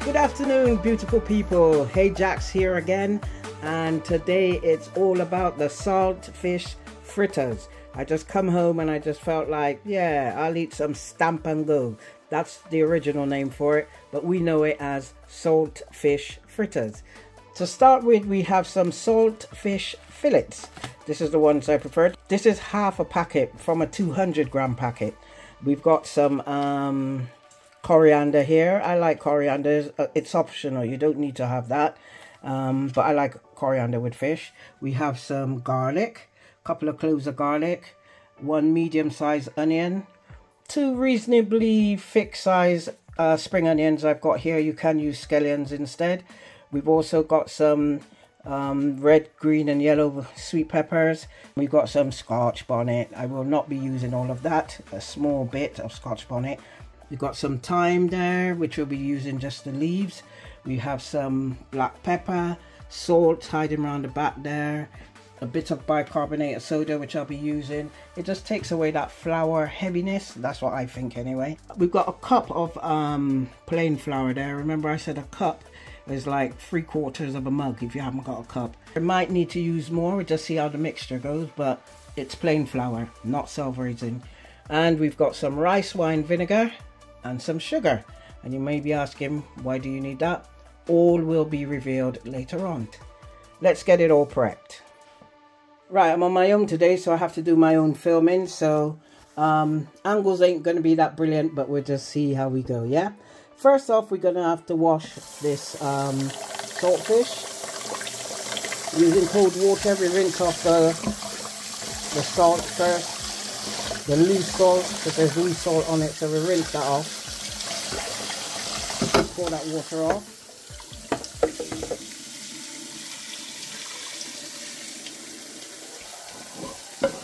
Good afternoon, beautiful people. Hey, Jaxz here again, and today it's all about the Saltfish Fritters. I just come home and I just felt like, yeah, I'll eat some stamp and go. That's the original name for it, but we know it as Saltfish Fritters. To start with, we have some Saltfish Fillets. This is the ones I prefer. This is half a packet from a 200-gram packet. We've got some coriander here. I like coriander. It's optional. You don't need to have that. But I like coriander with fish. We have some garlic, a couple of cloves of garlic, one medium-sized onion, two reasonably thick-sized spring onions I've got here. You can use scallions instead. We've also got some red, green and yellow sweet peppers. We've got some Scotch bonnet. I will not be using all of that. A small bit of Scotch bonnet. We've got some thyme there, which we'll be using just the leaves. We have some black pepper, salt hiding around the back there, a bit of bicarbonate of soda, which I'll be using. It just takes away that flour heaviness. That's what I think anyway. We've got a cup of plain flour there. Remember I said a cup is like 3/4 of a mug if you haven't got a cup. You might need to use more. We'll just see how the mixture goes, but it's plain flour, not self-raising. And we've got some rice wine vinegar and some sugar. And you may be asking, why do you need that? All will be revealed later on. Let's get it all prepped. Right, I'm on my own today, so I have to do my own filming. So angles ain't going to be that brilliant, but we'll just see how we go, yeah? First off, we're going to have to wash this saltfish. Using cold water, we rinse off the salt first. The loose salt, because there's loose salt on it, so we rinse that off. Pour that water off.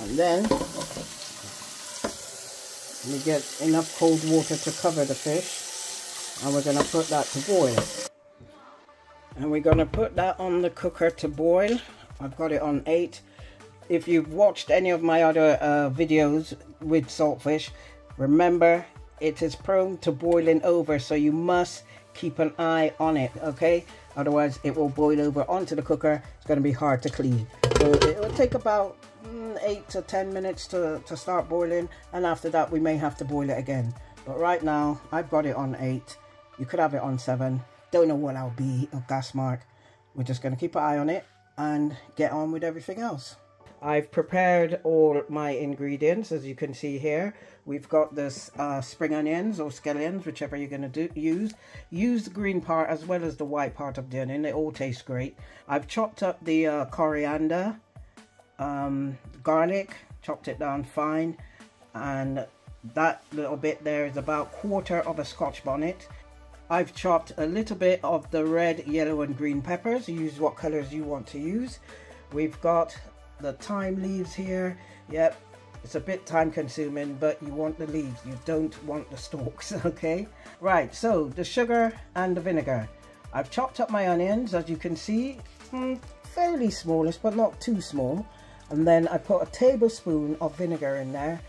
And then we get enough cold water to cover the fish, and we're going to put that to boil. And we're going to put that on the cooker to boil. I've got it on 8. If you've watched any of my other videos with saltfish, remember it is prone to boiling over, so you must keep an eye on it, okay? Otherwise it will boil over onto the cooker. It's going to be hard to clean. So it will take about 8 to 10 minutes to start boiling, and after that we may have to boil it again. But right now I've got it on 8. You could have it on 7. Don't know what I'll be, a gas mark. We're just going to keep an eye on it and get on with everything else. I've prepared all my ingredients, as you can see here. We've got this spring onions or scallions, whichever you're going to use. Use the green part as well as the white part of the onion. They all taste great. I've chopped up the coriander, garlic, chopped it down fine. And that little bit there is about 1/4 of a Scotch bonnet. I've chopped a little bit of the red, yellow and green peppers. Use what colors you want to use. We've got the thyme leaves here. Yep, it's a bit time consuming, but you want the leaves, you don't want the stalks, okay? Right, so the sugar and the vinegar. I've chopped up my onions, as you can see, fairly smallish, but not too small. And then I put a tablespoon of vinegar in there,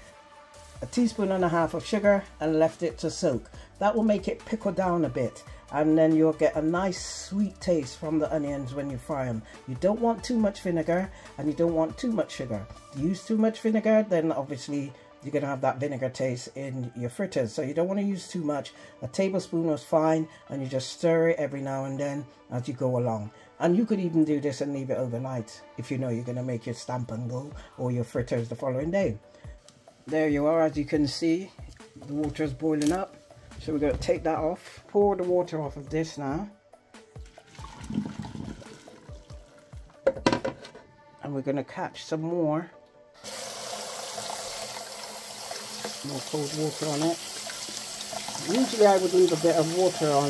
a teaspoon and a half of sugar, and left it to soak. That will make it pickle down a bit, and then you'll get a nice sweet taste from the onions when you fry them. You don't want too much vinegar, and you don't want too much sugar. If you use too much vinegar, then obviously you're going to have that vinegar taste in your fritters. So you don't want to use too much. A tablespoon was fine, and you just stir it every now and then as you go along. And you could even do this and leave it overnight if you know you're going to make your stamp and go or your fritters the following day. There you are. As you can see, the water is boiling up. So we're going to take that off. Pour the water off of this now. And we're going to catch some more cold water on it. Usually I would leave a bit of water on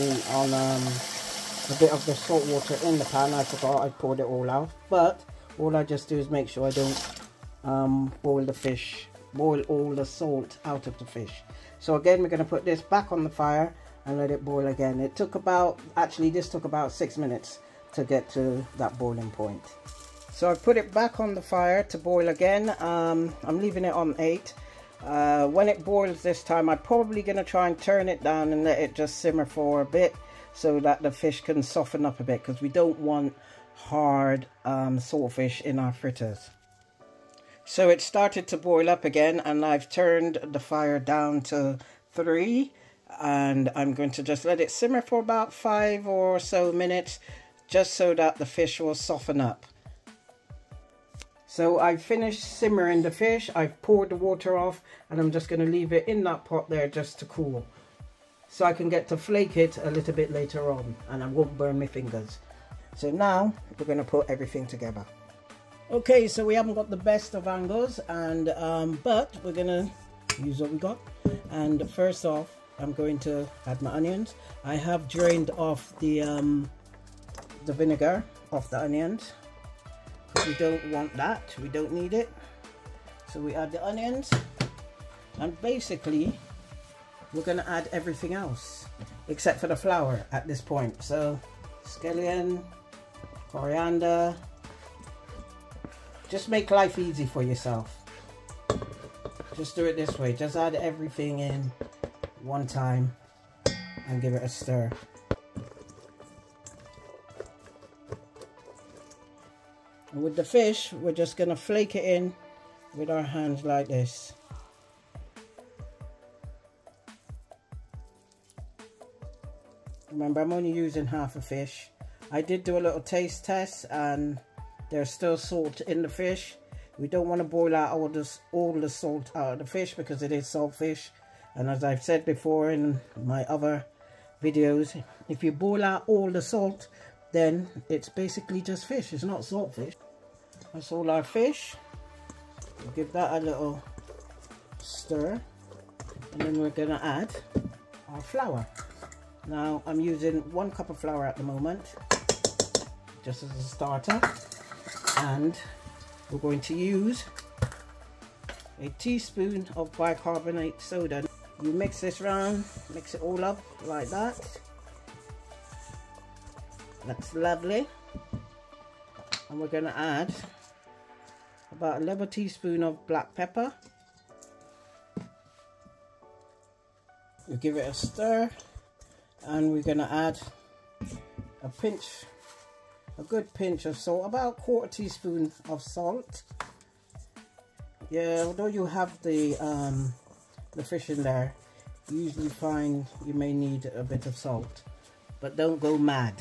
a bit of the salt water in the pan. I forgot I poured it all out, but all I just do is make sure I don't boil the fish, boil all the salt out of the fish. So again, we're going to put this back on the fire and let it boil again. It took about, actually this took about 6 minutes to get to that boiling point. So I've put it back on the fire to boil again. I'm leaving it on 8. When it boils this time, I'm probably going to try and turn it down and let it just simmer for a bit so that the fish can soften up a bit, because we don't want hard saltfish in our fritters. So it started to boil up again, and I've turned the fire down to 3, and I'm going to just let it simmer for about 5 or so minutes, just so that the fish will soften up. So I've finished simmering the fish, I've poured the water off, and I'm just going to leave it in that pot there just to cool, so I can get to flake it a little bit later on and I won't burn my fingers. So now we're going to put everything together. Okay, so we haven't got the best of angles, and but we're going to use what we got. And first off, I'm going to add my onions. I have drained off the vinegar off the onions, because we don't want that, we don't need it. So we add the onions, and basically we're going to add everything else except for the flour at this point. So scallion, coriander. Just make life easy for yourself. Just do it this way. Just add everything in one time and give it a stir. And with the fish, we're just going to flake it in with our hands like this. Remember, I'm only using half a fish. I did do a little taste test, and there's still salt in the fish. We don't want to boil out all the salt out of the fish, because it is saltfish. And as I've said before in my other videos, if you boil out all the salt, then it's basically just fish. It's not saltfish. That's all our fish. We'll give that a little stir, and then we're going to add our flour. Now I'm using 1 cup of flour at the moment, just as a starter, and we're going to use a teaspoon of bicarbonate soda. You mix this round, mix it all up like that. That's lovely. And we're going to add about a level teaspoon of black pepper. We'll give it a stir, and we're going to add a good pinch of salt, about 1/4 teaspoon of salt. Yeah, although you have the fish in there, you usually find you may need a bit of salt, but don't go mad.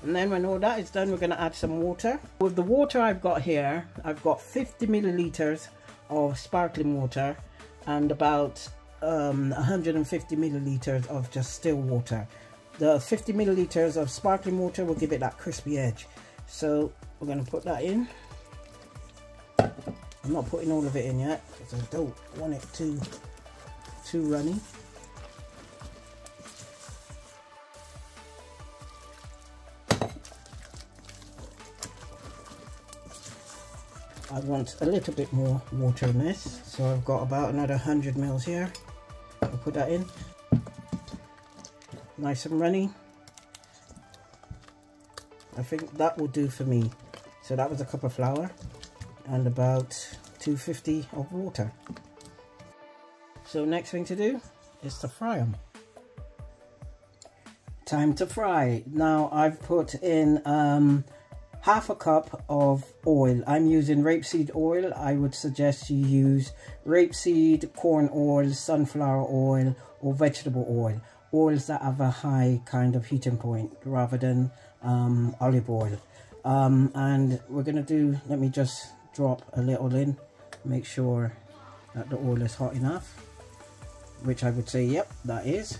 And then when all that is done, we're going to add some water. With the water I've got here, I've got 50 milliliters of sparkling water and about 150 milliliters of just still water. The 50 milliliters of sparkling water will give it that crispy edge. So we're going to put that in. I'm not putting all of it in yet, because I don't want it too runny. I want a little bit more water in this, so I've got about another 100 mils here. I'll put that in. Nice and runny. I think that will do for me. So that was a cup of flour and about 250 of water. So next thing to do is to fry them. Time to fry. Now I've put in half a cup of oil. I'm using rapeseed oil. I would suggest you use rapeseed, corn oil, sunflower oil, or vegetable oil. Oils that have a high kind of heating point rather than olive oil. And we're going to do, let me just drop a little in, make sure that the oil is hot enough, which I would say, yep, that is.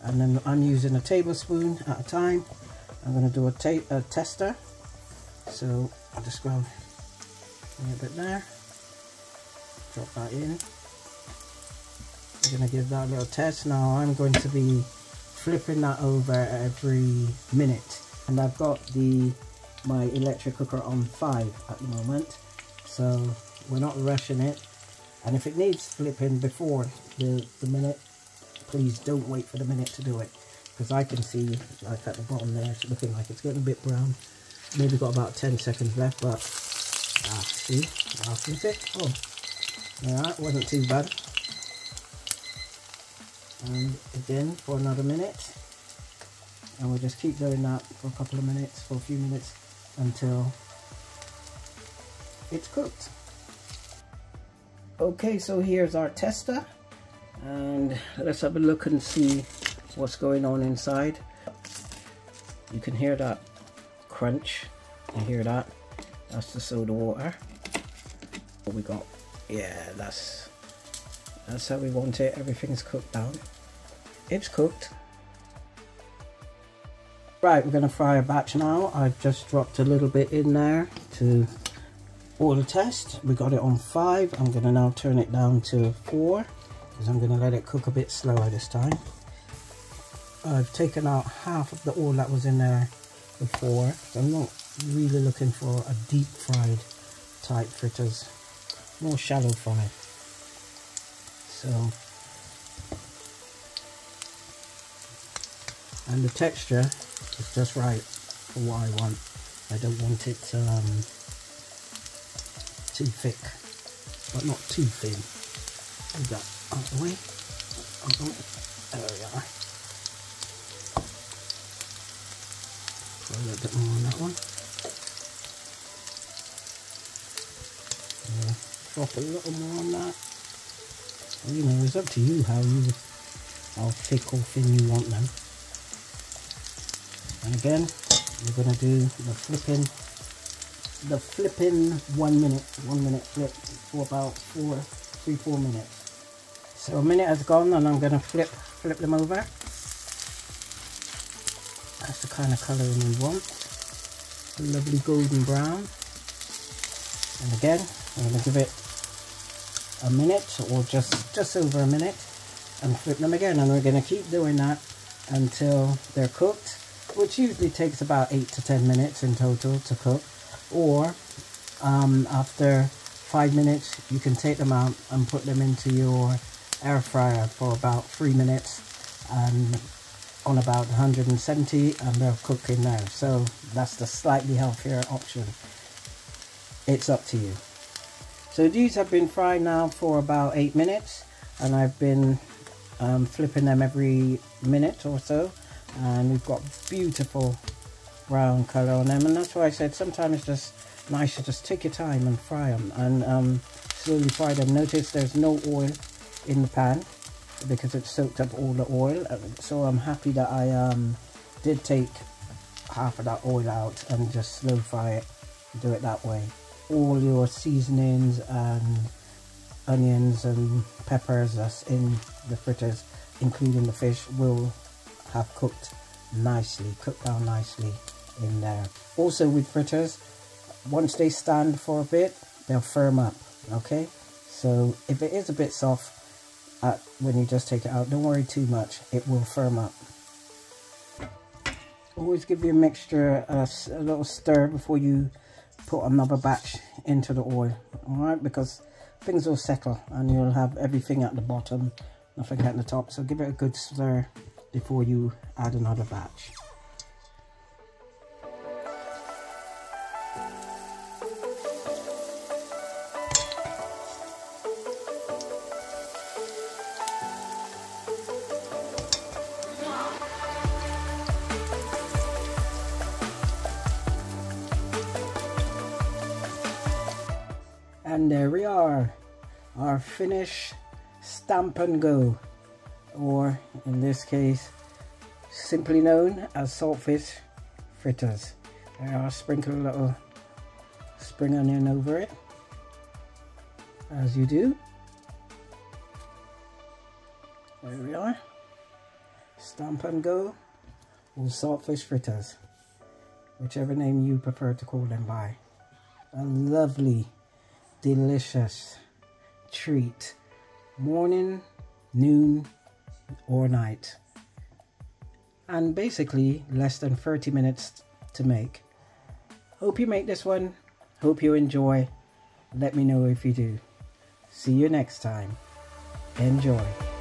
And then I'm using a tablespoon at a time. I'm going to do a tester. So I'll just go a little bit there, drop that in. I'm going to give that a little test. Now I'm going to be flipping that over every minute And I've got my electric cooker on 5 at the moment, so we're not rushing it. And if it needs flipping before the minute, please don't wait for the minute to do it, because I can see, like at the bottom there, it's looking like it's getting a bit brown. Maybe got about 10 seconds left, but see, I'll flip it. Oh, alright, wasn't too bad. And again for another minute, and we'll just keep doing that for a couple of minutes, for a few minutes, until it's cooked. Okay, so here's our tester, and let's have a look and see what's going on inside. You can hear that crunch, you hear that? That's the soda water. What we got? Yeah, that's how we want it. Everything's cooked down. It's cooked. Right, we're gonna fry a batch now. I've just dropped a little bit in there to oil test. We got it on 5. I'm gonna now turn it down to 4, because I'm gonna let it cook a bit slower this time. I've taken out half of the oil that was in there before. So I'm not really looking for a deep fried type fritters, more shallow fry. So, and the texture is just right for what I want. I don't want it too thick, but not too thin. Move that out of the way. There we are. Put a little bit more on that one. Yeah, drop a little more on that. Well, you know, it's up to you how thick or thin you want them. And again, we're going to do the flipping 1 minute flip for about 3-4 minutes. So a minute has gone, and I'm going to flip them over. That's the kind of colouring we want. A lovely golden brown. And again, I'm going to give it a minute, or just over a minute, and flip them again. And we're going to keep doing that until they're cooked, which usually takes about 8 to 10 minutes in total to cook. Or after 5 minutes, you can take them out and put them into your air fryer for about 3 minutes and on about 170, and they'll cook in there. So that's the slightly healthier option. It's up to you. So these have been fried now for about 8 minutes, and I've been flipping them every minute or so, and we've got beautiful brown color on them. And that's why I said sometimes it's just nice to just take your time and fry them, and slowly fry them. Notice there's no oil in the pan because it soaked up all the oil, so I'm happy that I did take half of that oil out and just slow fry it. Do it that way. All your seasonings and onions and peppers that's in the fritters, including the fish, will have cooked down nicely in there. Also with fritters, once they stand for a bit, they'll firm up. Okay, so if it is a bit soft when you just take it out, don't worry too much, it will firm up. Always give your mixture a little stir before you put another batch into the oil, alright, because things will settle and you'll have everything at the bottom, nothing at the top. So give it a good stir before you add another batch. And there we are, our finished stamp and go, or in this case simply known as saltfish fritters. I'll sprinkle a little spring onion over it, as you do. There we are, stamp and go, or saltfish fritters, whichever name you prefer to call them by. A lovely, delicious treat, morning, noon, or night, and basically less than 30 minutes to make. Hope you make this one. Hope you enjoy. Let me know if you do. See you next time. Enjoy.